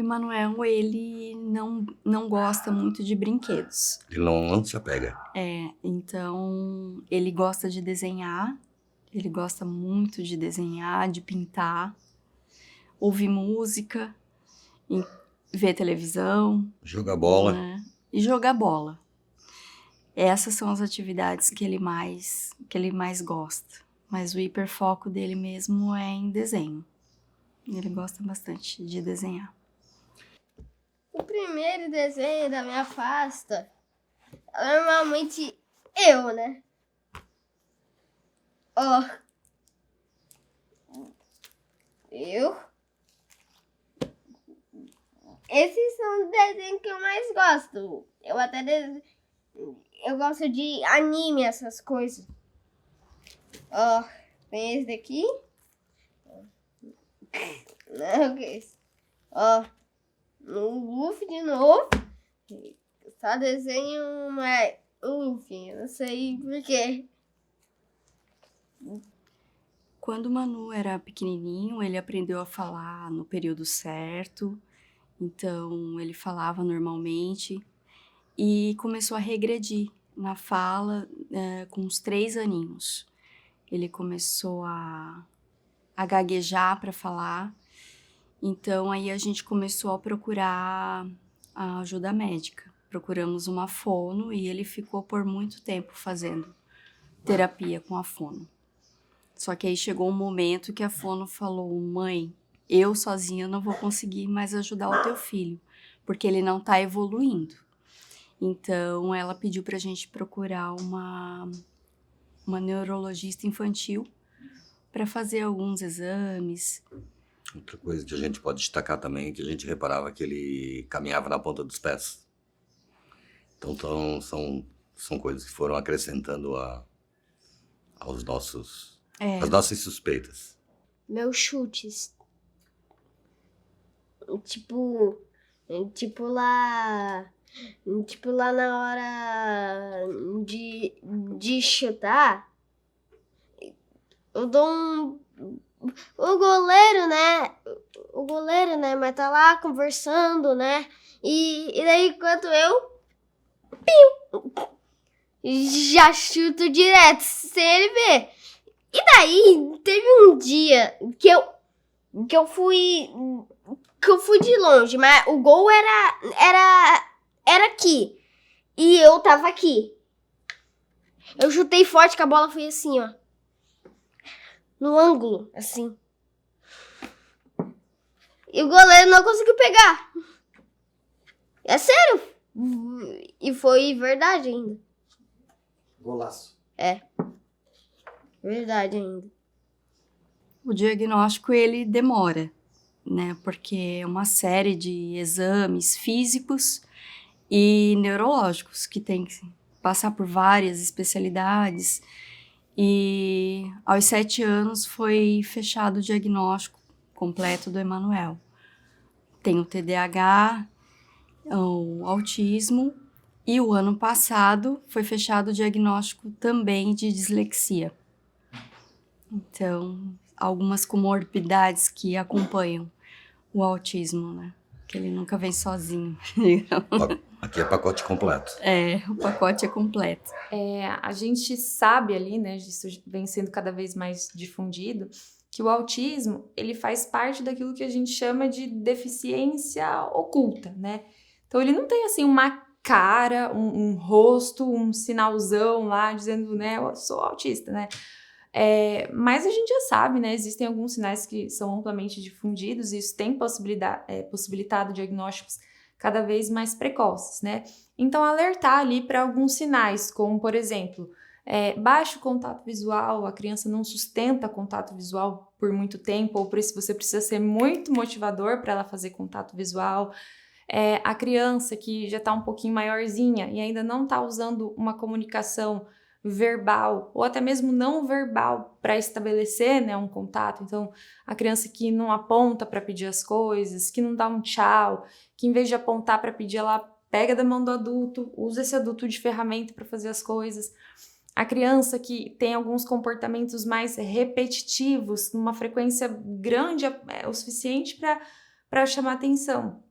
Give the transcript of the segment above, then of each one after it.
Emanuel, ele não gosta muito de brinquedos. Ele não se apega. Então ele gosta de desenhar, ele gosta muito de desenhar, de pintar, ouvir música, ver televisão, Jogar bola. né? E jogar bola. Essas são as atividades que ele mais gosta. Mas o hiperfoco dele mesmo é em desenho. Ele gosta bastante de desenhar. O primeiro desenho da minha pasta é normalmente eu, né? Ó. Eu. Esses são os desenhos que eu mais gosto. Eu gosto de anime, essas coisas. Ó, tem esse daqui. Não, que é esse? Ó, no Luffy de novo. Só desenho mais Luffy, eu não sei porquê. Quando o Manu era pequenininho, ele aprendeu a falar no período certo. Então, ele falava normalmente e começou a regredir na fala com uns 3 aninhos. Ele começou a gaguejar para falar. Então, aí a gente começou a procurar a ajuda médica. Procuramos uma fono e ele ficou por muito tempo fazendo terapia com a fono. Só que aí chegou um momento que a fono falou: mãe, eu sozinha não vou conseguir mais ajudar o teu filho, porque ele não tá evoluindo. Então, ela pediu pra gente procurar uma neurologista infantil para fazer alguns exames. Outra coisa que a gente pode destacar também é que a gente reparava que ele caminhava na ponta dos pés. Então são coisas que foram acrescentando às nossas suspeitas. Meus chutes. Tipo lá na hora de chutar, eu dou o goleiro, né, mas tá lá conversando, né, e daí enquanto eu já chuto direto, sem ele ver. E daí, teve um dia que eu fui de longe, mas o gol era aqui. E eu tava aqui. Eu chutei forte que a bola foi assim, ó. No ângulo, assim. E o goleiro não conseguiu pegar. É sério. E foi verdade ainda. Golaço. É. Verdade ainda. O diagnóstico, ele demora, né? Porque é uma série de exames físicos e neurológicos que tem que passar por várias especialidades. E aos 7 anos foi fechado o diagnóstico completo do Emanuel. Tem o TDAH, o autismo, e o ano passado foi fechado o diagnóstico também de dislexia. Então, algumas comorbidades que acompanham o autismo, né? Que ele nunca vem sozinho. Aqui é pacote completo. O pacote é completo. A gente sabe ali, né, isso vem sendo cada vez mais difundido, que o autismo, ele faz parte daquilo que a gente chama de deficiência oculta, né? Então, ele não tem, assim, uma cara, um rosto, um sinalzão lá dizendo, né, eu sou autista, né? Mas a gente já sabe, né, existem alguns sinais que são amplamente difundidos e isso tem possibilitado diagnósticos cada vez mais precoces, né? Então, alertar ali para alguns sinais, como, por exemplo, baixo contato visual, a criança não sustenta contato visual por muito tempo, ou por isso você precisa ser muito motivador para ela fazer contato visual. A criança que já está um pouquinho maiorzinha e ainda não está usando uma comunicação verbal ou até mesmo não verbal para estabelecer, né, um contato. Então, a criança que não aponta para pedir as coisas, que não dá um tchau, que em vez de apontar para pedir, ela pega da mão do adulto, usa esse adulto de ferramenta para fazer as coisas. A criança que tem alguns comportamentos mais repetitivos, numa frequência grande o suficiente para chamar atenção.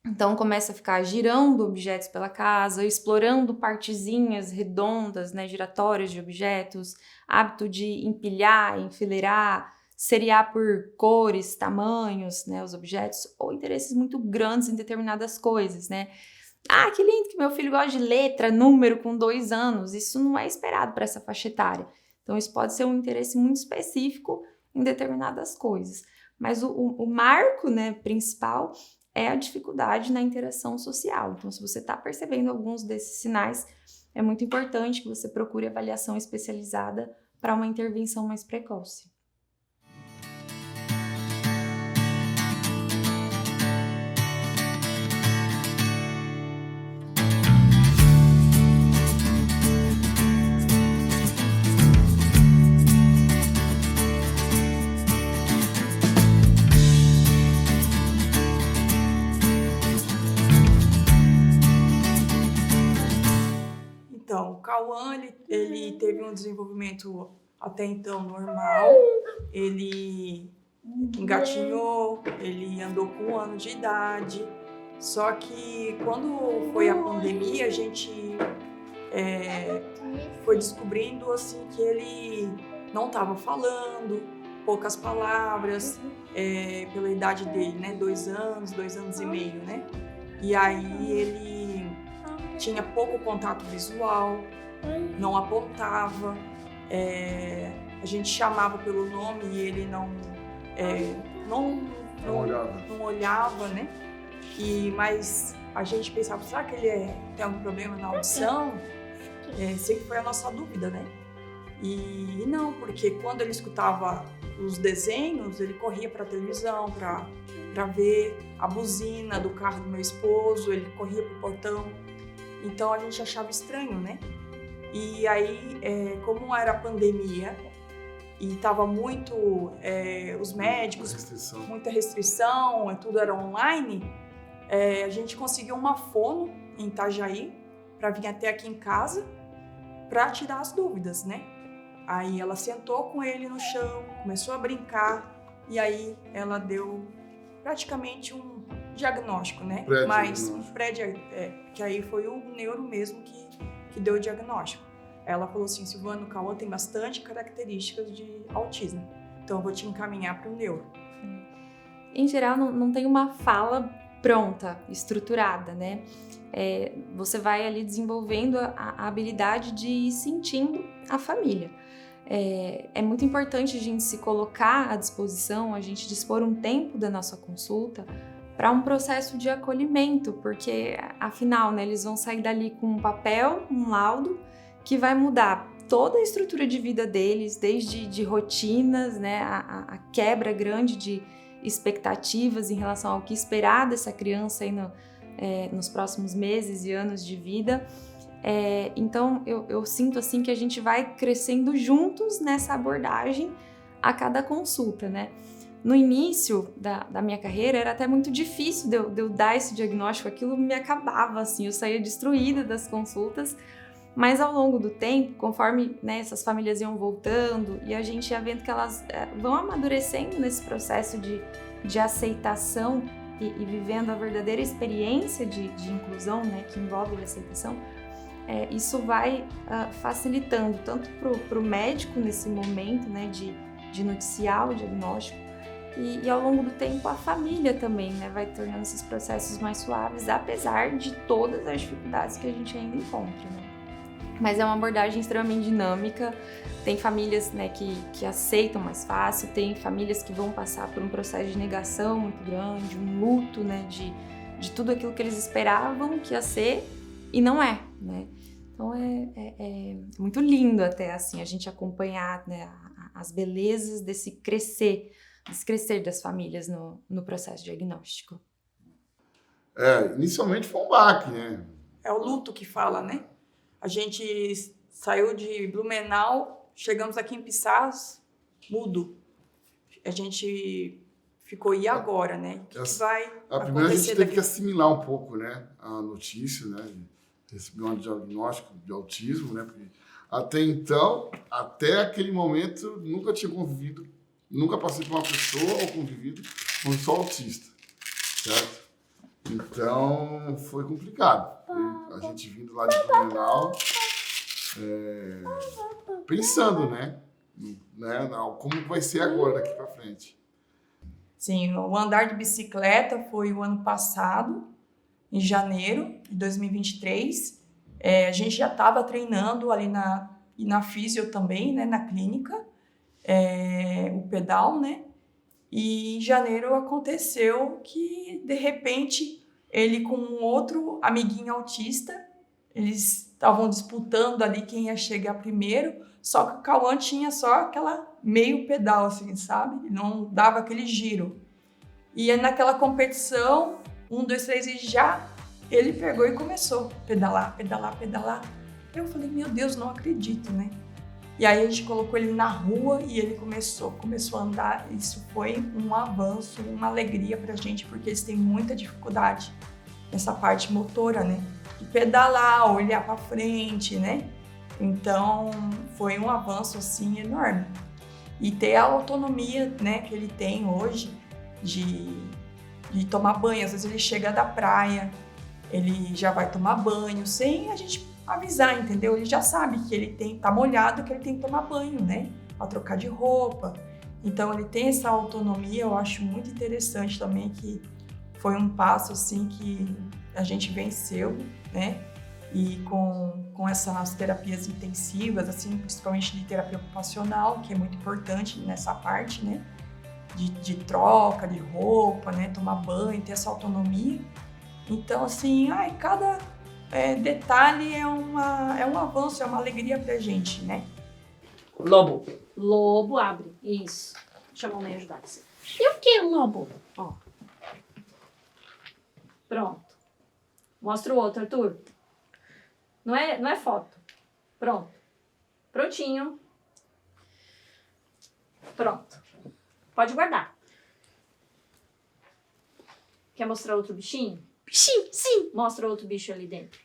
Então começa a ficar girando objetos pela casa, explorando partezinhas redondas, né, giratórias de objetos, hábito de empilhar, enfileirar, seriar por cores, tamanhos, né, os objetos, ou interesses muito grandes em determinadas coisas, né? Ah, que lindo que meu filho gosta de letra, número com 2 anos. Isso não é esperado para essa faixa etária. Então, isso pode ser um interesse muito específico em determinadas coisas. Mas o marco, né, principal é a dificuldade na interação social. Então, se você está percebendo alguns desses sinais, é muito importante que você procure avaliação especializada para uma intervenção mais precoce. Então, o Cauã, ele teve um desenvolvimento até então normal, ele engatinhou, ele andou com 1 ano de idade, só que quando foi a pandemia, a gente foi descobrindo assim, que ele não estava falando, poucas palavras, pela idade dele, né, 2 anos, 2 anos e meio, né? E aí ele tinha pouco contato visual, não apontava, a gente chamava pelo nome e ele não olhava, né? Mas a gente pensava, será que ele tem algum problema na audição? Sempre foi a nossa dúvida, né? E não, porque quando ele escutava os desenhos, ele corria para a televisão para ver a buzina do carro do meu esposo, ele corria para o portão. Então a gente achava estranho, né? E aí, como era a pandemia e estava muito, os médicos, muita restrição, tudo era online, a gente conseguiu uma fono em Itajaí para vir até aqui em casa para tirar as dúvidas, né? Aí ela sentou com ele no chão, começou a brincar e aí ela deu praticamente um diagnóstico, né? Mas um que aí foi o neuro mesmo que deu o diagnóstico. Ela falou assim, Silvana, o Cauã tem bastante características de autismo, então eu vou te encaminhar para o neuro. Em geral, não tem uma fala pronta, estruturada, né? Você vai ali desenvolvendo a habilidade de ir sentindo a família. É muito importante a gente se colocar à disposição, a gente dispor um tempo da nossa consulta para um processo de acolhimento, porque afinal, né, eles vão sair dali com um papel, um laudo, que vai mudar toda a estrutura de vida deles, desde de rotinas, né, a quebra grande de expectativas em relação ao que esperar dessa criança aí nos próximos meses e anos de vida. Então, eu sinto assim que a gente vai crescendo juntos nessa abordagem a cada consulta, né? No início da minha carreira, era até muito difícil de eu dar esse diagnóstico, aquilo me acabava, assim, eu saía destruída das consultas, mas ao longo do tempo, conforme, né, essas famílias iam voltando e a gente ia vendo que elas vão amadurecendo nesse processo de aceitação e vivendo a verdadeira experiência de inclusão, né, que envolve a aceitação, isso vai facilitando tanto para o médico nesse momento, né, de noticiar o diagnóstico, e ao longo do tempo a família também, né, vai tornando esses processos mais suaves, apesar de todas as dificuldades que a gente ainda encontra, né? Mas é uma abordagem extremamente dinâmica, tem famílias, né, que aceitam mais fácil, tem famílias que vão passar por um processo de negação muito grande, um luto, né, de tudo aquilo que eles esperavam que ia ser e não é, né? Então é muito lindo até, assim, a gente acompanhar, né, as belezas desse crescer das famílias no processo diagnóstico. Inicialmente foi um baque, né? É o luto que fala, né? A gente saiu de Blumenau, chegamos aqui em Pissarros, mudo. A gente ficou, e agora, né? O que vai acontecer? Primeiro a gente teve que assimilar um pouco, né, a notícia, né, de receber um diagnóstico de autismo, né? Porque até então, até aquele momento, nunca tinha convivido, nunca passei por uma pessoa ou convivido com só autista, certo? Então, foi complicado. A gente vindo lá de Blumenau, pensando, né? Como vai ser agora, daqui para frente. Sim, o andar de bicicleta foi o ano passado, em janeiro de 2023. A gente já estava treinando ali na físio também, né? Na clínica, o pedal, né? E em janeiro aconteceu que, de repente, ele com um outro amiguinho autista, eles estavam disputando ali quem ia chegar primeiro, só que o Cauã tinha só aquela meio pedal, assim, sabe? Ele não dava aquele giro. E aí, naquela competição, 1, 2, 3 e já, ele pegou e começou a pedalar, pedalar, pedalar. Eu falei, meu Deus, não acredito, né? E aí a gente colocou ele na rua e ele começou a andar. Isso foi um avanço, uma alegria pra gente, porque eles têm muita dificuldade nessa parte motora, né? De pedalar, olhar pra frente, né? Então, foi um avanço, assim, enorme. E ter a autonomia, né, que ele tem hoje de tomar banho. Às vezes ele chega da praia, ele já vai tomar banho, sem a gente avisar, entendeu? Ele já sabe que ele tá molhado, que ele tem que tomar banho, né? Pra trocar de roupa. Então, ele tem essa autonomia, eu acho muito interessante também, que foi um passo, assim, que a gente venceu, né? E com essas terapias intensivas, assim, principalmente de terapia ocupacional, que é muito importante nessa parte, né? De troca de roupa, né? Tomar banho, ter essa autonomia. Então, assim, cada detalhe é um avanço, é uma alegria pra gente, né? Lobo. Lobo, abre. Isso. Deixa a mamãe ajudar você. E o que, lobo? Ó. Pronto. Mostra o outro, Arthur. Não é foto. Pronto. Prontinho. Pronto. Pode guardar. Quer mostrar outro bichinho? Bichinho, sim. Mostra outro bicho ali dentro.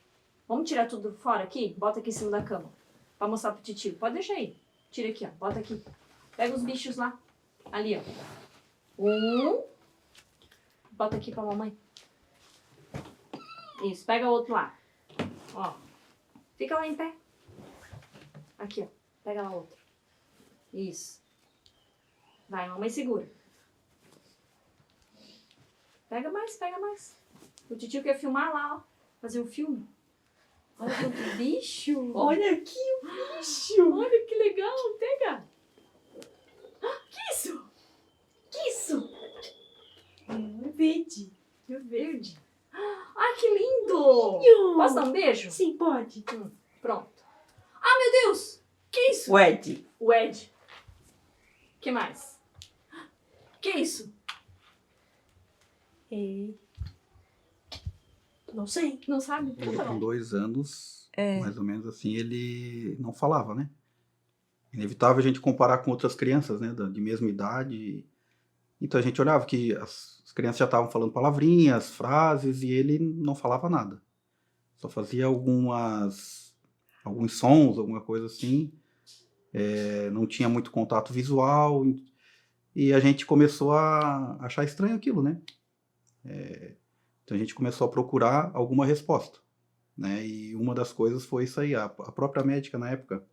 Vamos tirar tudo fora aqui? Bota aqui em cima da cama. Pra mostrar pro titio. Pode deixar aí. Tira aqui, ó. Bota aqui. Pega os bichos lá. Ali, ó. Bota aqui pra mamãe. Isso. Pega o outro lá. Ó. Fica lá em pé. Aqui, ó. Pega lá outro. Isso. Vai, mamãe segura. Pega mais, pega mais. O titio quer filmar lá, ó. Fazer um filme. Olha quanto bicho. Olha aqui o bicho. Olha que legal. Pega. Que isso? Que isso? É verde. É verde. Ai, que lindo. Posso dar um beijo? Sim, pode. Pronto. Ah, meu Deus. Que isso? O Ed. O Ed. Que mais? Que isso? Não sei. Não sabe? Ele Tá com bom. 2 anos, mais ou menos assim, ele não falava, né? Inevitável a gente comparar com outras crianças, né? De mesma idade. Então a gente olhava que as crianças já estavam falando palavrinhas, frases, e ele não falava nada. Só fazia alguns sons, alguma coisa assim. Não tinha muito contato visual. E a gente começou a achar estranho aquilo, né? Então a gente começou a procurar alguma resposta, né? E uma das coisas foi isso aí. A própria médica, na época,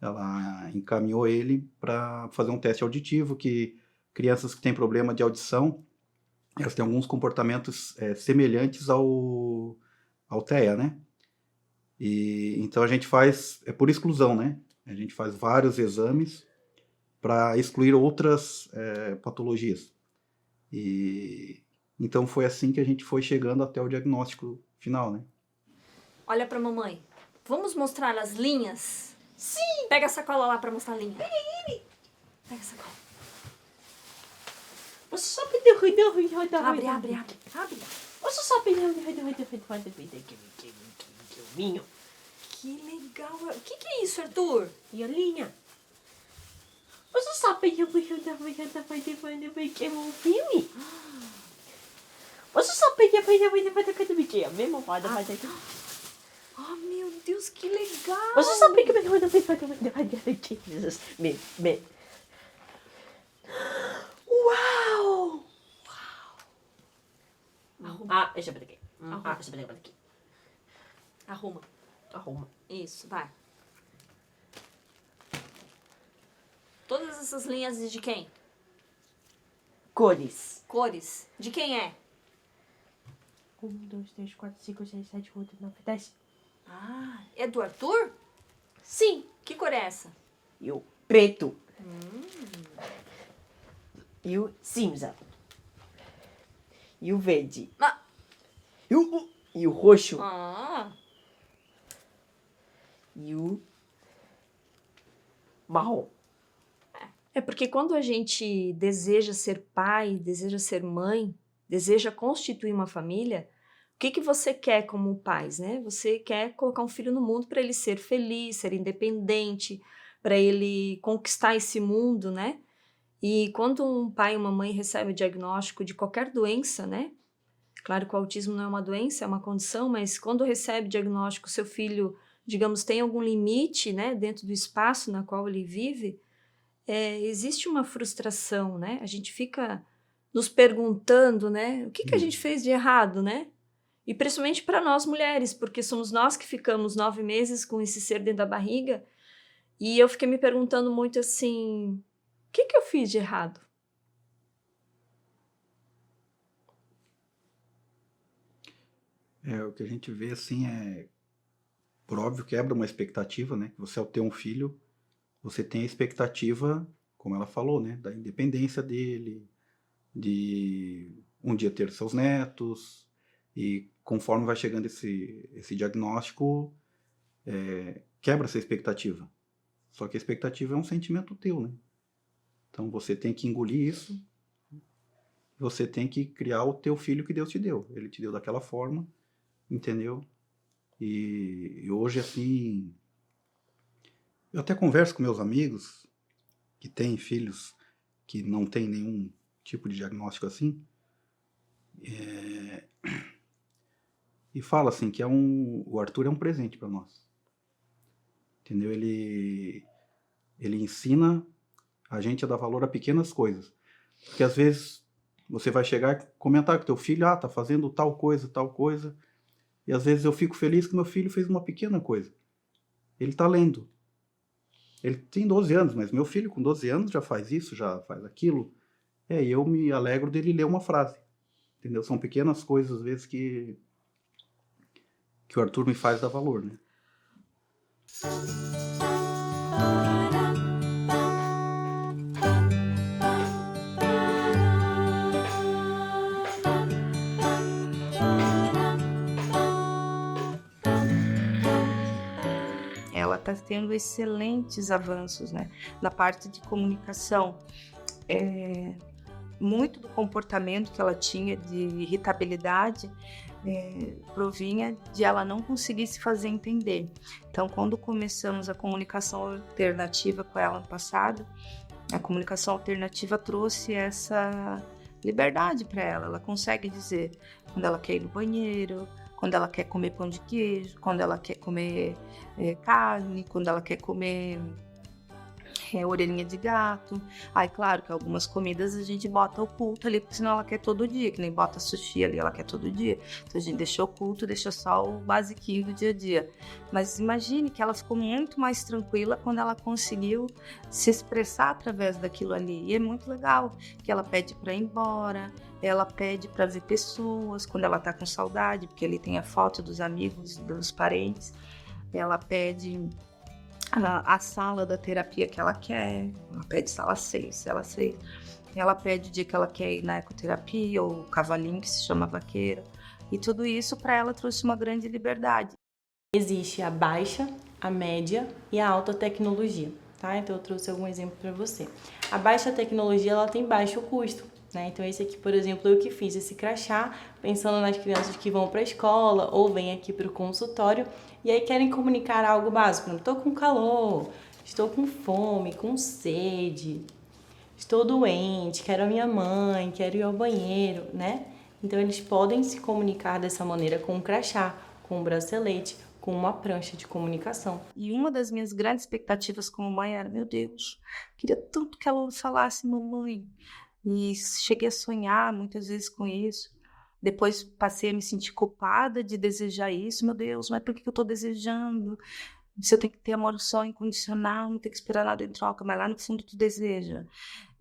ela encaminhou ele para fazer um teste auditivo, que crianças que têm problema de audição, elas têm alguns comportamentos semelhantes ao TEA, né? E então a gente faz, por exclusão, né? A gente faz vários exames para excluir outras patologias. E então foi assim que a gente foi chegando até o diagnóstico final, né? Olha pra mamãe. Vamos mostrar as linhas? Sim! Pega a sacola lá pra mostrar a linha. Pega a sacola. Você só pediu rodar. Abre. Você só pediu rodar. Que legal. O que é isso, Arthur? E a linha? Você só pediu rodar um filme? Você só pediu rodar mesmo roda. Oh, meu Deus, que legal. Você só pediu rodar. Uau! Ah, deixa eu ver aqui. Deixa eu ver aqui. Arruma. Isso, vai. Todas essas linhas de quem? Cores. Cores. De quem é? 1, 2, 3, 4, 5, 6, 7, 8, 9, 10. Ah, é do Arthur? Sim. Que cor é essa? E o preto. E o cinza. E o verde. Ah. E o roxo. Ah, E o marrom. é porque quando a gente deseja ser pai, deseja ser mãe, deseja constituir uma família, o que você quer como pais, né? Você quer colocar um filho no mundo para ele ser feliz, ser independente, para ele conquistar esse mundo, né? E quando um pai e uma mãe recebem o diagnóstico de qualquer doença, né? Claro que o autismo não é uma doença, é uma condição, mas quando recebe o diagnóstico, seu filho, digamos, tem algum limite, né? Dentro do espaço na qual ele vive, existe uma frustração, né? A gente fica nos perguntando, né? O que a gente fez de errado, né? E principalmente para nós mulheres, porque somos nós que ficamos 9 meses com esse ser dentro da barriga. E eu fiquei me perguntando muito assim, o que eu fiz de errado? O que a gente vê assim por óbvio, quebra uma expectativa, né? Você ao ter um filho, você tem a expectativa, como ela falou, né? Da independência dele, de um dia ter seus netos, e conforme vai chegando esse diagnóstico, quebra essa expectativa. Só que a expectativa é um sentimento teu, né? Então você tem que engolir isso, você tem que criar o teu filho que Deus te deu. Ele te deu daquela forma, entendeu? E hoje, assim, eu até converso com meus amigos que têm filhos que não têm nenhum tipo de diagnóstico assim, e falo assim que o Arthur é um presente para nós, entendeu? Ele ensina a gente a dar valor a pequenas coisas, porque às vezes você vai chegar e comentar com teu filho, tá fazendo tal coisa, e às vezes eu fico feliz que meu filho fez uma pequena coisa. Ele tá lendo. Ele tem 12 anos, mas meu filho com 12 anos já faz isso, já faz aquilo. E eu me alegro dele ler uma frase. Entendeu? São pequenas coisas, às vezes, que o Arthur me faz dar valor, né? Ela está tendo excelentes avanços, né? Na parte de comunicação. Muito do comportamento que ela tinha de irritabilidade provinha de ela não conseguir se fazer entender. Então, quando começamos a comunicação alternativa com ela no passado, a comunicação alternativa trouxe essa liberdade para ela. Ela consegue dizer quando ela quer ir no banheiro, quando ela quer comer pão de queijo, quando ela quer comer carne, quando ela quer comer orelhinha de gato. Claro que algumas comidas a gente bota oculto ali, porque senão ela quer todo dia, que nem bota sushi ali, ela quer todo dia. Então a gente deixa oculto, deixa só o basiquinho do dia a dia. Mas imagine que ela ficou muito mais tranquila quando ela conseguiu se expressar através daquilo ali. E é muito legal que ela pede para ir embora, ela pede para ver pessoas quando ela tá com saudade, porque ali tem a foto dos amigos, dos parentes. Ela pede a sala da terapia que ela quer, ela pede sala 6, ela pede o dia que ela quer ir na ecoterapia ou cavalinho, que se chama vaqueira, e tudo isso para ela trouxe uma grande liberdade. Existe a baixa, a média e a alta tecnologia, tá? Então eu trouxe algum exemplo para você. A baixa tecnologia, ela tem baixo custo, né? Então esse aqui, por exemplo, eu que fiz esse crachá, pensando nas crianças que vão para a escola ou vêm aqui para o consultório e aí querem comunicar algo básico. Estou com calor, estou com fome, com sede, estou doente, quero a minha mãe, quero ir ao banheiro, né? Então eles podem se comunicar dessa maneira com um crachá, com um bracelete, com uma prancha de comunicação. E uma das minhas grandes expectativas como mãe era, meu Deus, queria tanto que ela falasse mamãe. E cheguei a sonhar muitas vezes com isso. Depois passei a me sentir culpada de desejar isso. Meu Deus, mas por que eu estou desejando? Se eu tenho que ter amor só incondicional, não tem que esperar nada em troca, mas lá no fundo tu deseja.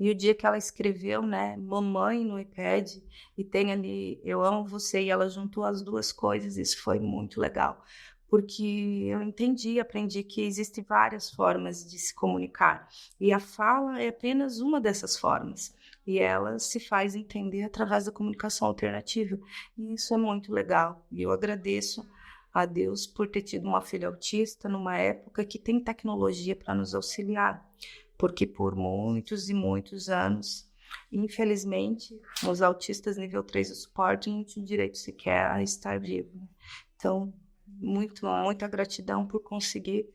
E o dia que ela escreveu, né, mamãe no iPad, e tem ali, eu amo você, e ela juntou as duas coisas, isso foi muito legal. Porque eu entendi, aprendi que existem várias formas de se comunicar. E a fala é apenas uma dessas formas. E ela se faz entender através da comunicação alternativa. E isso é muito legal. E eu agradeço a Deus por ter tido uma filha autista numa época que tem tecnologia para nos auxiliar. Porque por muitos e muitos anos, infelizmente, os autistas nível 3 do suporte não tinham direito sequer a estar vivos. Então, muita gratidão por conseguir,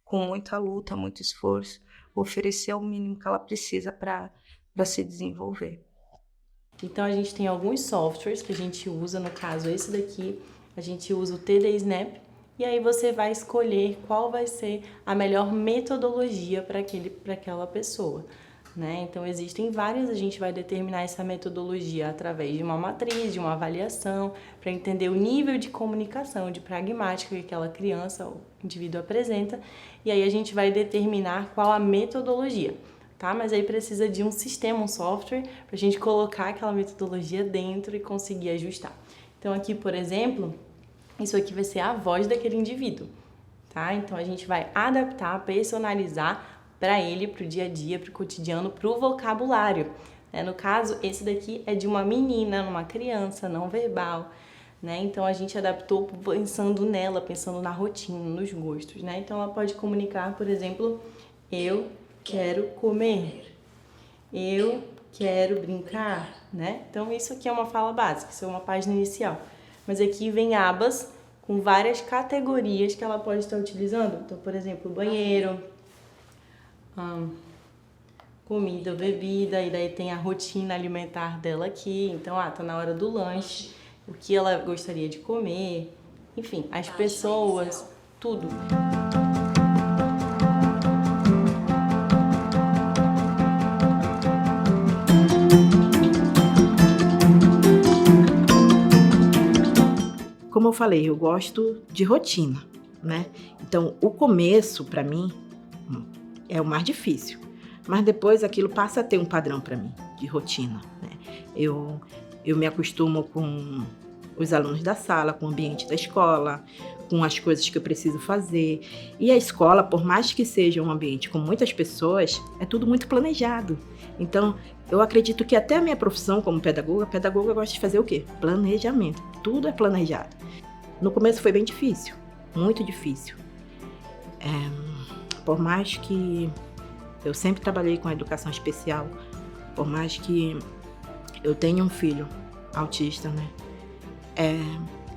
com muita luta, muito esforço, oferecer o mínimo que ela precisa para se desenvolver. Então a gente tem alguns softwares que a gente usa, no caso esse daqui, a gente usa o TD Snap, e aí você vai escolher qual vai ser a melhor metodologia para aquela pessoa, né? Então existem várias, a gente vai determinar essa metodologia através de uma matriz, de uma avaliação, para entender o nível de comunicação, de pragmática que aquela criança ou indivíduo apresenta, e aí a gente vai determinar qual a metodologia. Tá? Mas aí precisa de um sistema, um software, para a gente colocar aquela metodologia dentro e conseguir ajustar. Então aqui, por exemplo, isso aqui vai ser a voz daquele indivíduo, tá? Então a gente vai adaptar, personalizar para ele, para o dia a dia, para o cotidiano, para o vocabulário. No caso, esse daqui é de uma menina, uma criança não verbal, né? Então a gente adaptou pensando nela, pensando na rotina, nos gostos, né? Então ela pode comunicar, por exemplo, eu quero comer, eu quero brincar, né? Então isso aqui é uma fala básica, isso é uma página inicial. Mas aqui vem abas com várias categorias que ela pode estar utilizando. Então, por exemplo, banheiro, comida, bebida, e daí tem a rotina alimentar dela aqui. Então, tá na hora do lanche, o que ela gostaria de comer, enfim, as pessoas, tudo. Como eu falei, eu gosto de rotina, né? Então, o começo, para mim, é o mais difícil. Mas depois aquilo passa a ter um padrão para mim, de rotina, né? Eu me acostumo com os alunos da sala, com o ambiente da escola, com as coisas que eu preciso fazer. E a escola, por mais que seja um ambiente com muitas pessoas, é tudo muito planejado. Então, eu acredito que até a minha profissão como pedagoga gosta de fazer o quê? Planejamento. Tudo é planejado. No começo foi bem difícil, muito difícil. Por mais que eu sempre trabalhei com a educação especial, por mais que eu tenha um filho autista, né?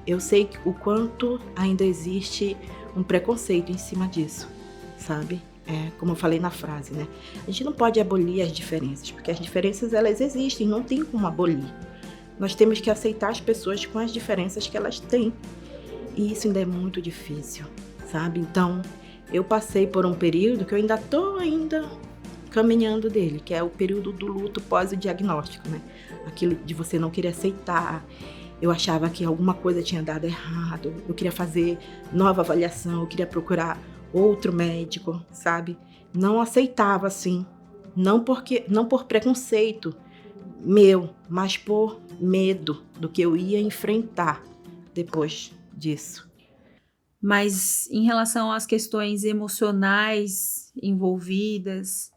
Eu sei o quanto ainda existe um preconceito em cima disso, sabe? Como eu falei na frase, né? A gente não pode abolir as diferenças, porque as diferenças elas existem, não tem como abolir. Nós temos que aceitar as pessoas com as diferenças que elas têm. E isso ainda é muito difícil, sabe? Então, eu passei por um período que eu ainda estou caminhando dele, que é o período do luto pós o diagnóstico, né? Aquilo de você não querer aceitar. Eu achava que alguma coisa tinha dado errado. Eu queria fazer nova avaliação, eu queria procurar outro médico, sabe? Não aceitava assim. Não por preconceito meu, mas por medo do que eu ia enfrentar depois disso. Mas em relação às questões emocionais envolvidas,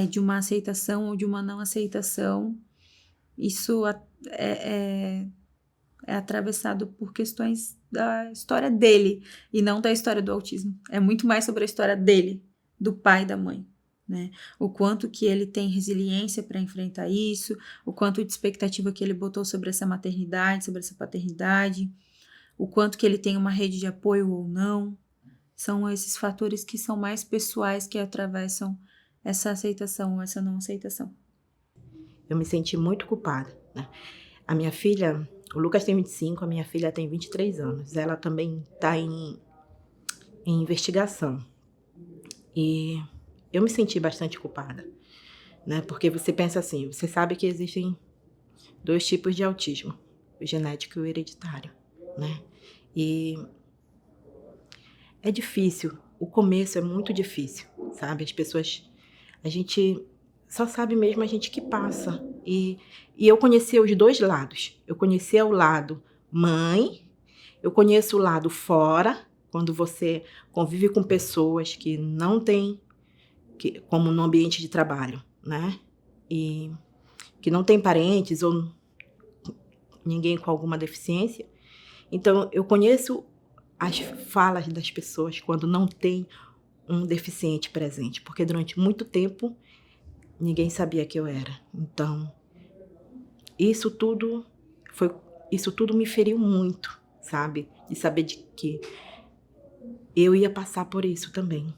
de uma aceitação ou de uma não aceitação, isso é atravessado por questões da história dele e não da história do autismo. É muito mais sobre a história dele, do pai e da mãe, né? O quanto que ele tem resiliência para enfrentar isso, o quanto de expectativa que ele botou sobre essa maternidade, sobre essa paternidade, o quanto que ele tem uma rede de apoio ou não. São esses fatores que são mais pessoais que atravessam essa aceitação ou essa não aceitação. Eu me senti muito culpada, né? A minha filha, o Lucas tem 25, a minha filha tem 23 anos. Ela também está em investigação. E eu me senti bastante culpada, né? Porque você pensa assim, você sabe que existem 2 tipos de autismo. genético e o hereditário, né? E é difícil, o começo é muito difícil, sabe? As pessoas, a gente só sabe mesmo a gente que passa. E eu conheci os dois lados. Eu conheci o lado mãe, eu conheço o lado fora, quando você convive com pessoas que não têm, como no ambiente de trabalho, né? E que não tem parentes ou ninguém com alguma deficiência. Então, eu conheço as falas das pessoas quando não tem um deficiente presente, porque durante muito tempo ninguém sabia que eu era. Então, isso tudo me feriu muito, sabe? De saber de que eu ia passar por isso também.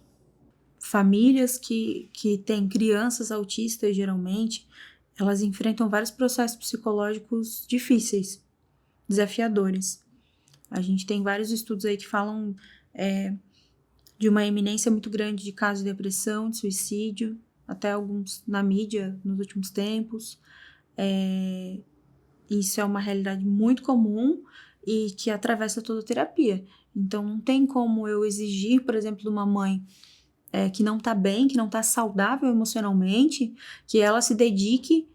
Famílias que têm crianças autistas, geralmente, elas enfrentam vários processos psicológicos difíceis, desafiadores. A gente tem vários estudos aí que falam de uma eminência muito grande de casos de depressão, de suicídio, até alguns na mídia nos últimos tempos. Isso é uma realidade muito comum e que atravessa toda a terapia. Então, não tem como eu exigir, por exemplo, de uma mãe que não está bem, que não está saudável emocionalmente, que ela se dedique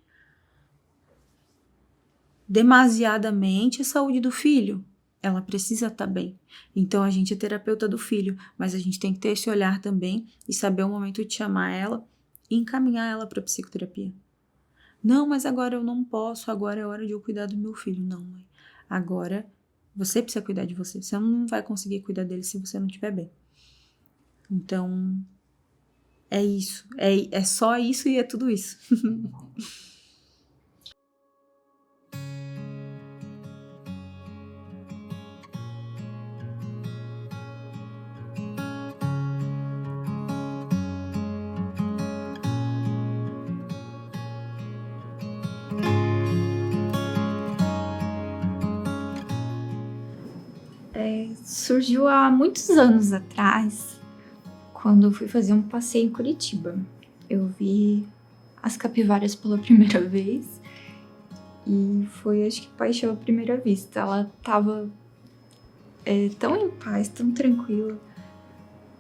demasiadamente à saúde do filho. Ela precisa estar bem. Então, a gente é terapeuta do filho, mas a gente tem que ter esse olhar também e saber o momento de chamar ela e encaminhar ela para a psicoterapia. Não, mas agora eu não posso, agora é hora de eu cuidar do meu filho. Não, mãe. Agora você precisa cuidar de você. Você não vai conseguir cuidar dele se você não estiver bem. Então, é isso. É só isso e é tudo isso. Surgiu há muitos anos atrás, quando eu fui fazer um passeio em Curitiba. Eu vi as capivaras pela primeira vez e foi, acho que, paixão à primeira vista. Ela tava tão em paz, tão tranquila.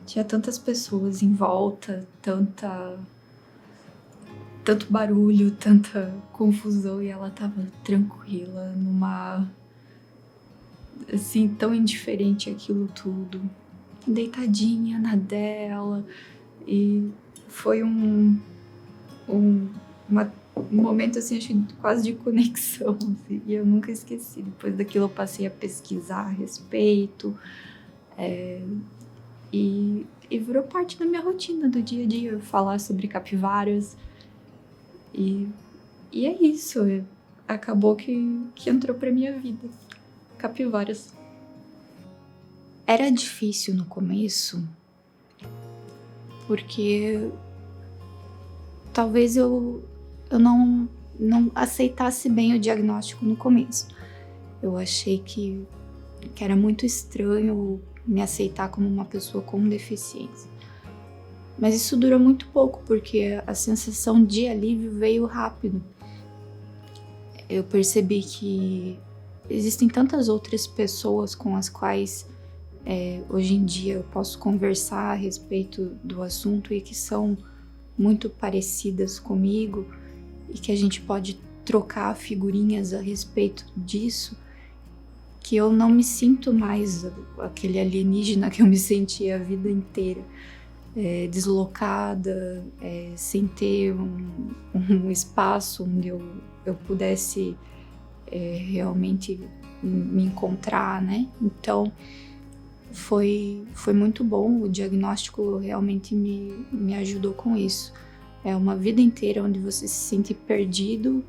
Tinha tantas pessoas em volta, tanto barulho, tanta confusão, e ela tava tranquila, assim, tão indiferente àquilo tudo, deitadinha na dela. E foi um momento, assim, acho que quase de conexão, assim, e eu nunca esqueci. Depois daquilo eu passei a pesquisar a respeito, e virou parte da minha rotina do dia a dia, falar sobre capivaras, e é isso, acabou que entrou pra minha vida. Capivaras. Era difícil no começo, porque talvez eu não aceitasse bem o diagnóstico no começo. Eu achei que era muito estranho me aceitar como uma pessoa com deficiência. Mas isso durou muito pouco, porque a sensação de alívio veio rápido. Eu percebi que existem tantas outras pessoas com as quais hoje em dia eu posso conversar a respeito do assunto e que são muito parecidas comigo e que a gente pode trocar figurinhas a respeito disso, que eu não me sinto mais aquele alienígena que eu me senti a vida inteira, deslocada, sem ter um espaço onde eu pudesse realmente me encontrar, né? Então, foi muito bom. O diagnóstico realmente me ajudou com isso. É uma vida inteira onde você se sente perdido,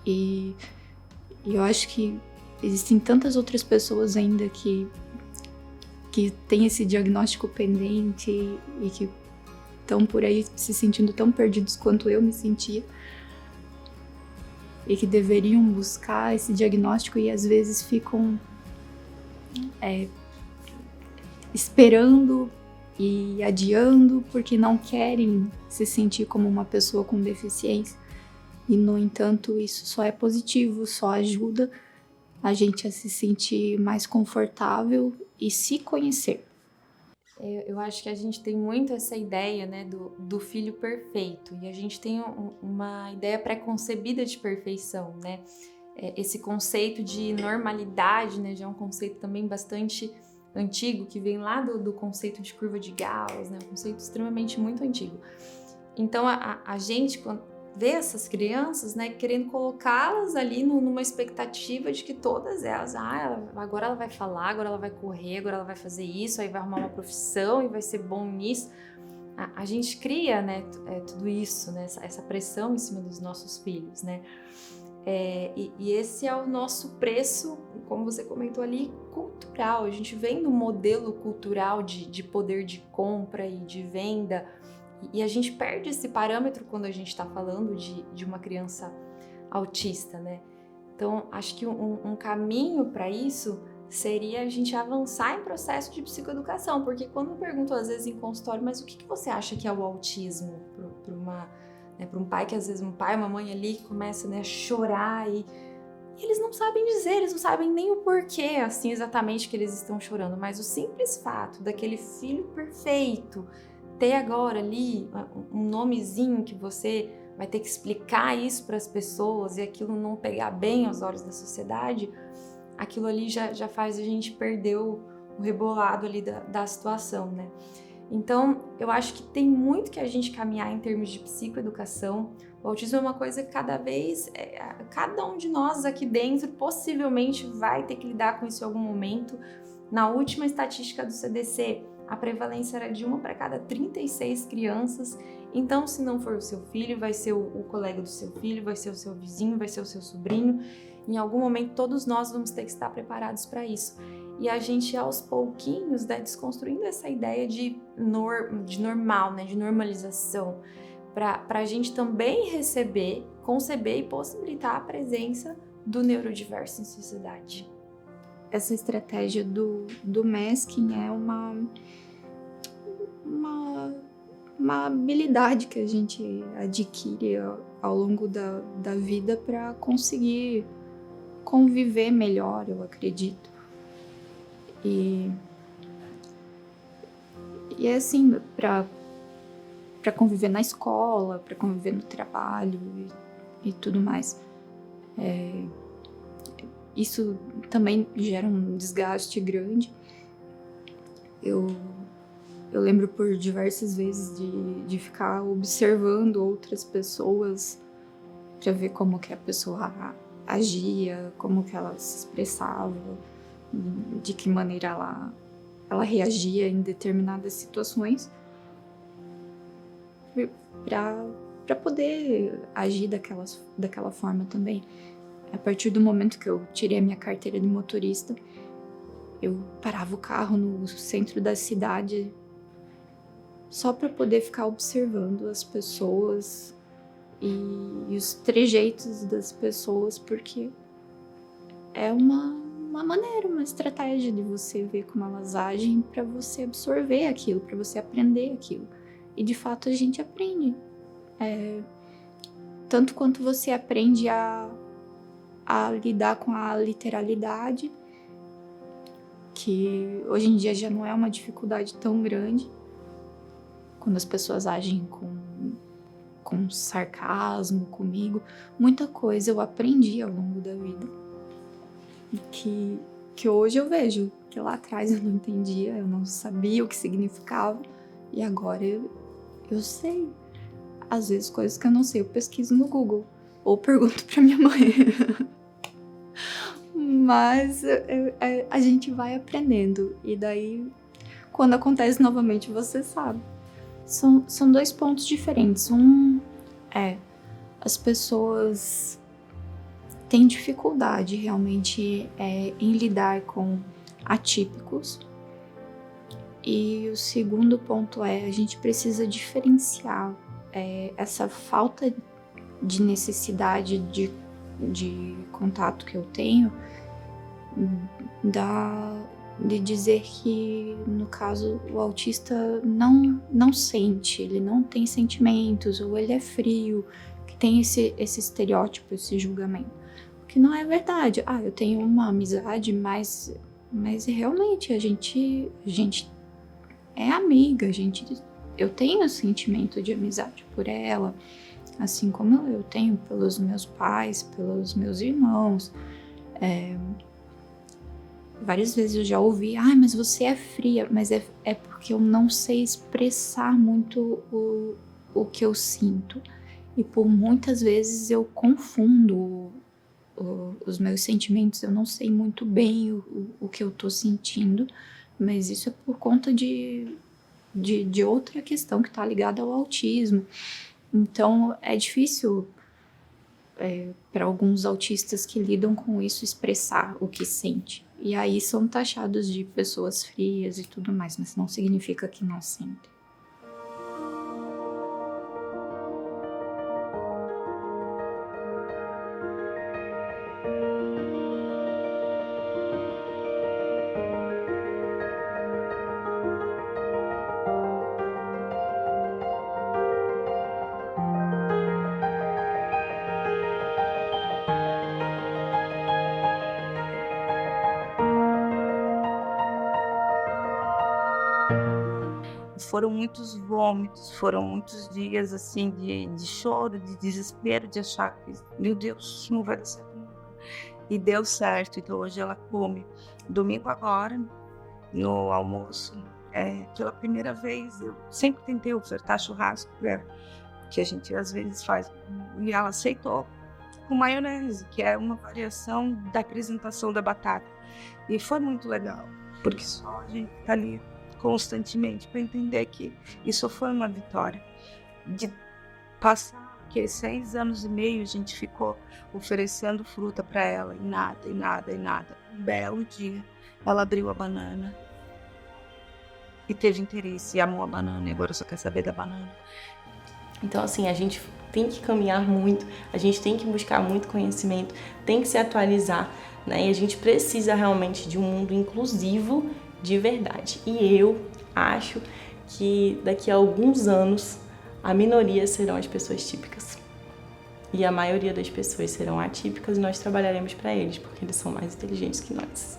e eu acho que existem tantas outras pessoas ainda que têm esse diagnóstico pendente e que estão por aí se sentindo tão perdidos quanto eu me sentia, e que deveriam buscar esse diagnóstico e às vezes ficam esperando e adiando porque não querem se sentir como uma pessoa com deficiência. E, no entanto, isso só é positivo, só ajuda a gente a se sentir mais confortável e se conhecer. Eu acho que a gente tem muito essa ideia, né, do filho perfeito, e a gente tem uma ideia pré-concebida de perfeição, né? Esse conceito de normalidade, né, já é um conceito também bastante antigo, que vem lá do conceito de curva de Gauss, né, um conceito extremamente muito antigo. Então a gente, quando vê essas crianças, né, querendo colocá-las ali numa expectativa de que todas elas, agora ela vai falar, agora ela vai correr, agora ela vai fazer isso, aí vai arrumar uma profissão e vai ser bom nisso. A gente cria, né, tudo isso, né, essa pressão em cima dos nossos filhos, né? E esse é o nosso preço, como você comentou ali, cultural. A gente vem do modelo cultural de poder de compra e de venda, e a gente perde esse parâmetro quando a gente está falando de uma criança autista, né? Então, acho que um caminho para isso seria a gente avançar em processo de psicoeducação, porque quando eu pergunto às vezes em consultório, mas o que você acha que é o autismo para um pai, que às vezes um pai, uma mãe ali começa, né, a chorar e eles não sabem dizer, eles não sabem nem o porquê, assim, exatamente que eles estão chorando, mas o simples fato daquele filho perfeito ter agora ali um nomezinho que você vai ter que explicar isso para as pessoas e aquilo não pegar bem aos olhos da sociedade, aquilo ali já faz a gente perder o rebolado ali da situação, né? Então, eu acho que tem muito que a gente caminhar em termos de psicoeducação. O autismo é uma coisa que cada um de nós aqui dentro possivelmente vai ter que lidar com isso em algum momento. Na última estatística do CDC, a prevalência era de 1 para cada 36 crianças. Então, se não for o seu filho, vai ser o colega do seu filho, vai ser o seu vizinho, vai ser o seu sobrinho. Em algum momento, todos nós vamos ter que estar preparados para isso. E a gente, aos pouquinhos, né, desconstruindo essa ideia de normal, né, de normalização, para a gente também receber, conceber e possibilitar a presença do neurodiverso em sociedade. Essa estratégia do masking é uma habilidade que a gente adquire ao longo da vida para conseguir conviver melhor, eu acredito. E assim, para conviver na escola, para conviver no trabalho e tudo mais. Isso também gera um desgaste grande. Eu lembro por diversas vezes de ficar observando outras pessoas para ver como que a pessoa agia, como que ela se expressava, de que maneira ela reagia em determinadas situações, para poder agir daquela forma também. A partir do momento que eu tirei a minha carteira de motorista, eu parava o carro no centro da cidade só para poder ficar observando as pessoas e os trejeitos das pessoas, porque é uma maneira, uma estratégia de você ver como elas agem para você absorver aquilo, para você aprender aquilo. E de fato a gente aprende. Tanto quanto você aprende a lidar com a literalidade, que hoje em dia já não é uma dificuldade tão grande, quando as pessoas agem com sarcasmo comigo. Muita coisa eu aprendi ao longo da vida, que hoje eu vejo, que lá atrás eu não entendia, eu não sabia o que significava, e agora eu sei. Às vezes coisas que eu não sei eu pesquiso no Google, ou pergunto pra minha mãe. Mas a gente vai aprendendo, e daí, quando acontece novamente, você sabe. São dois pontos diferentes. Um é, as pessoas têm dificuldade realmente em lidar com atípicos. E o segundo ponto é, a gente precisa diferenciar essa falta de necessidade de contato que eu tenho de dizer que, no caso, o autista não sente, ele não tem sentimentos, ou ele é frio, que tem esse estereótipo, esse julgamento. que não é verdade. Ah, eu tenho uma amizade, mas realmente a gente é amiga, eu tenho sentimento de amizade por ela, assim como eu tenho pelos meus pais, pelos meus irmãos. Várias vezes eu já ouvi, mas você é fria, mas é porque eu não sei expressar muito o que eu sinto. E por muitas vezes eu confundo os meus sentimentos, eu não sei muito bem o que eu tô sentindo, mas isso é por conta de outra questão que tá ligada ao autismo. Então é difícil para alguns autistas que lidam com isso expressar o que sente. E aí são taxados de pessoas frias e tudo mais, mas não significa que não sentem. Foram muitos vômitos, foram muitos dias assim de choro, de desespero, de achar que, meu Deus, não vai dar certo nunca. E deu certo, então hoje ela come. Domingo agora, no almoço, pela primeira vez, eu sempre tentei ofertar churrasco para ela, que a gente às vezes faz, e ela aceitou com maionese, que é uma variação da apresentação da batata. E foi muito legal, porque só a gente tá ali constantemente para entender que isso foi uma vitória. De passar 6 anos e meio, a gente ficou oferecendo fruta para ela, e nada, e nada, e nada. Um belo dia, ela abriu a banana e teve interesse, e amou a banana, e agora só quer saber da banana. Então, assim, a gente tem que caminhar muito, a gente tem que buscar muito conhecimento, tem que se atualizar, né? E a gente precisa realmente de um mundo inclusivo de verdade. E eu acho que daqui a alguns anos a minoria serão as pessoas típicas. E a maioria das pessoas serão atípicas e nós trabalharemos para eles, porque eles são mais inteligentes que nós.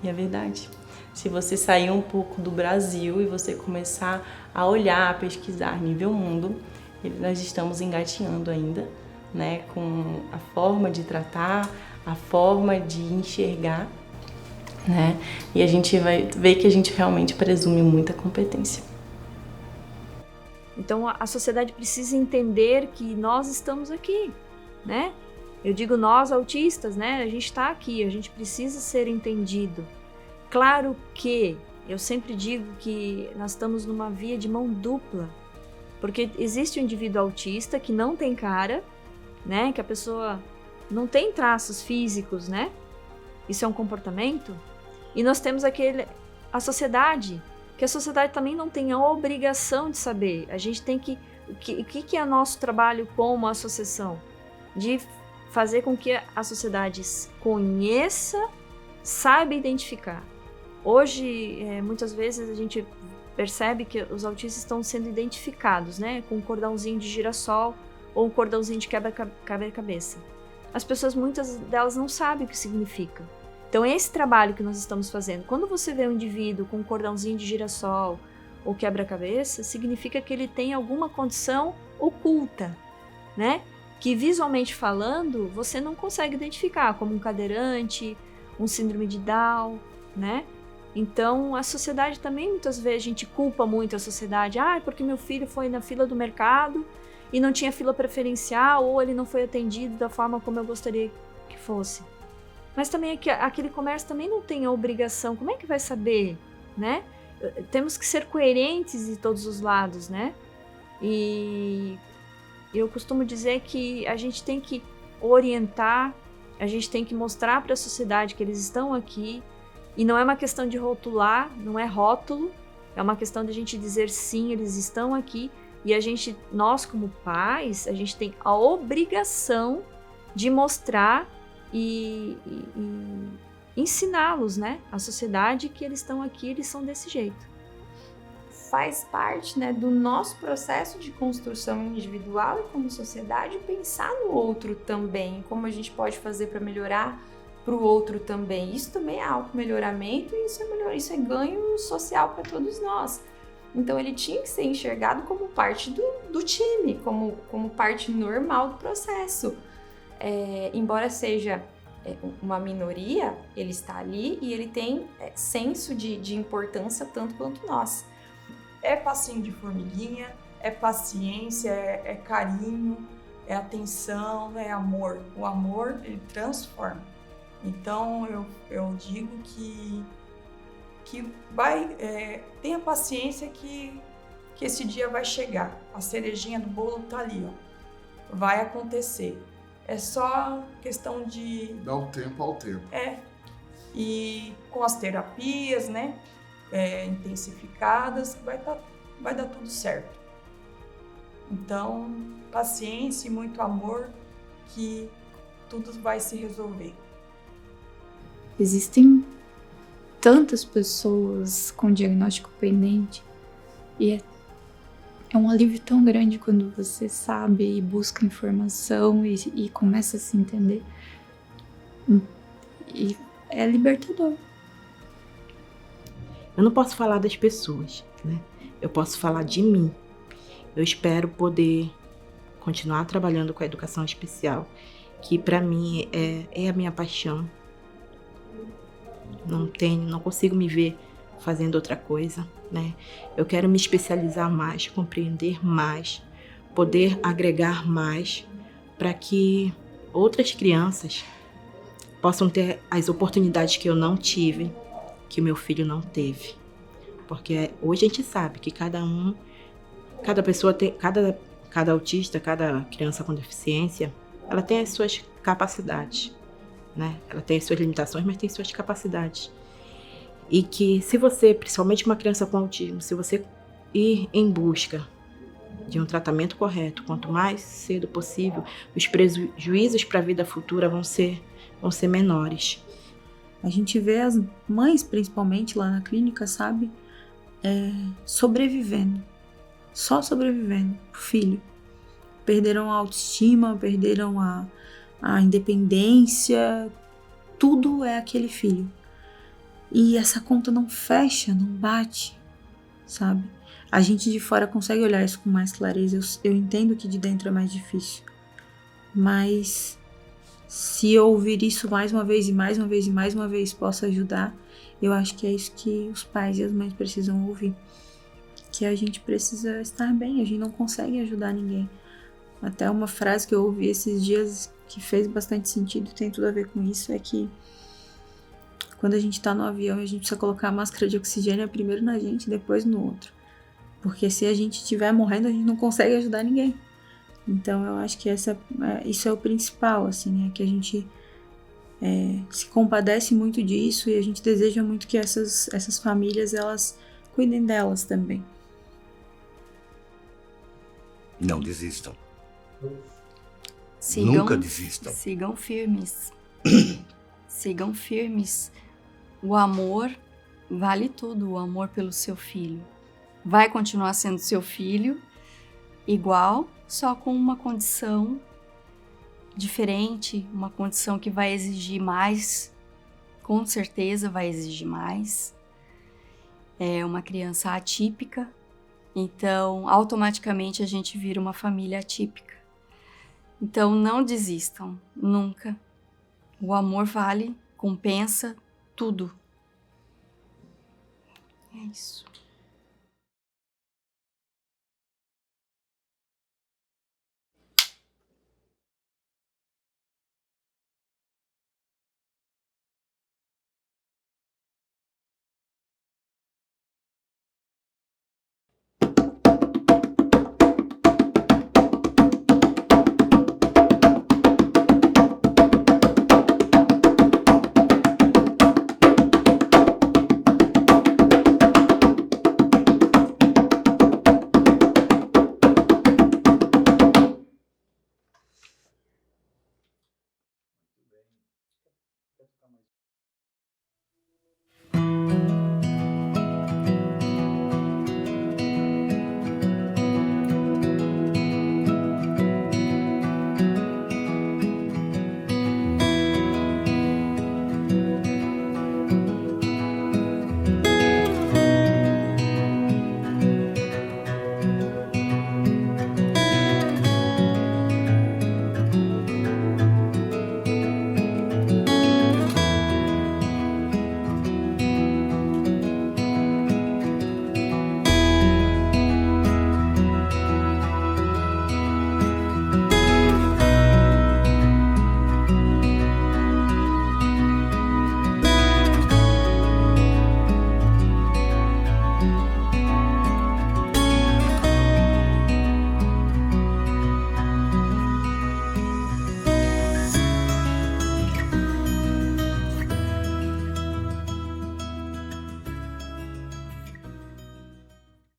E é verdade. Se você sair um pouco do Brasil e você começar a olhar, a pesquisar nível mundo, nós estamos engatinhando ainda, né, com a forma de tratar, a forma de enxergar, né? E a gente vai ver que a gente realmente presume muita competência. Então a sociedade precisa entender que nós estamos aqui, né? Eu digo nós autistas, né? A gente está aqui, a gente precisa ser entendido. Claro que eu sempre digo que nós estamos numa via de mão dupla, porque existe o indivíduo autista que não tem cara, né? Que a pessoa não tem traços físicos, né? Isso é um comportamento. E nós temos a sociedade, que a sociedade também não tem a obrigação de saber. A gente tem que... O que é nosso trabalho como associação? De fazer com que a sociedade conheça, saiba identificar. Hoje, muitas vezes, a gente percebe que os autistas estão sendo identificados, né? Com um cordãozinho de girassol ou um cordãozinho de quebra-cabeça. As pessoas, muitas delas, não sabem o que significa. Então, esse trabalho que nós estamos fazendo, quando você vê um indivíduo com um cordãozinho de girassol ou quebra-cabeça, significa que ele tem alguma condição oculta, né? Que visualmente falando, você não consegue identificar, como um cadeirante, um síndrome de Down, né? Então, a sociedade também, muitas vezes, a gente culpa muito a sociedade. Porque meu filho foi na fila do mercado e não tinha fila preferencial, ou ele não foi atendido da forma como eu gostaria que fosse. Mas também aquele comércio também não tem a obrigação. Como é que vai saber, né? Temos que ser coerentes de todos os lados, né? E eu costumo dizer que a gente tem que orientar, a gente tem que mostrar para a sociedade que eles estão aqui. E não é uma questão de rotular, não é rótulo, é uma questão de a gente dizer sim, eles estão aqui. E nós como pais, a gente tem a obrigação de mostrar e ensiná-los, né? A sociedade que eles estão aqui, eles são desse jeito. faz parte, né, do nosso processo de construção individual e como sociedade pensar no outro também, como a gente pode fazer para melhorar para o outro também. Isso também é auto-melhoramento e isso é ganho social para todos nós. Então ele tinha que ser enxergado como parte do time, como parte normal do processo. Embora seja uma minoria, ele está ali e ele tem senso de importância tanto quanto nós. É passinho de formiguinha, é paciência, é carinho, é atenção, é amor. O amor, ele transforma. Então eu digo que vai, tenha paciência que esse dia vai chegar. A cerejinha do bolo tá ali, ó. Vai acontecer. É só questão de... Dá o tempo ao tempo. E com as terapias, né, intensificadas, vai dar tudo certo. Então, paciência e muito amor, que tudo vai se resolver. Existem tantas pessoas com diagnóstico pendente e é um alívio tão grande quando você sabe e busca informação e começa a se entender. E é libertador. Eu não posso falar das pessoas, né? Eu posso falar de mim. Eu espero poder continuar trabalhando com a educação especial, que para mim é a minha paixão. Não consigo me ver fazendo outra coisa, né? Eu quero me especializar mais, compreender mais, poder agregar mais para que outras crianças possam ter as oportunidades que eu não tive, que meu filho não teve. Porque hoje a gente sabe que cada pessoa tem, cada autista, cada criança com deficiência, ela tem as suas capacidades, né? Ela tem as suas limitações, mas tem suas capacidades. E que se você, principalmente uma criança com autismo, se você ir em busca de um tratamento correto, quanto mais cedo possível, os prejuízos para a vida futura vão ser menores. A gente vê as mães, principalmente lá na clínica, sabe? Sobrevivendo. Só sobrevivendo pro filho. Perderam a autoestima, perderam a independência. Tudo é aquele filho. E essa conta não fecha, não bate, sabe? A gente de fora consegue olhar isso com mais clareza. Eu entendo que de dentro é mais difícil. Mas se eu ouvir isso mais uma vez e mais uma vez e mais uma vez possa ajudar, eu acho que é isso que os pais e as mães precisam ouvir. Que a gente precisa estar bem, a gente não consegue ajudar ninguém. Até uma frase que eu ouvi esses dias que fez bastante sentido, tem tudo a ver com isso, é que quando a gente tá no avião, a gente precisa colocar a máscara de oxigênio primeiro na gente e depois no outro. Porque se a gente estiver morrendo, a gente não consegue ajudar ninguém. Então eu acho que isso é o principal, assim, é que a gente se compadece muito disso e a gente deseja muito que essas famílias, elas cuidem delas também. Não desistam. Sigam, Nunca desistam. Sigam firmes. Sigam firmes. O amor vale tudo, o amor pelo seu filho. Vai continuar sendo seu filho, igual, só com uma condição diferente, uma condição que vai exigir mais, com certeza vai exigir mais. É uma criança atípica, então automaticamente a gente vira uma família atípica. Então não desistam, nunca. O amor vale, compensa tudo. É isso.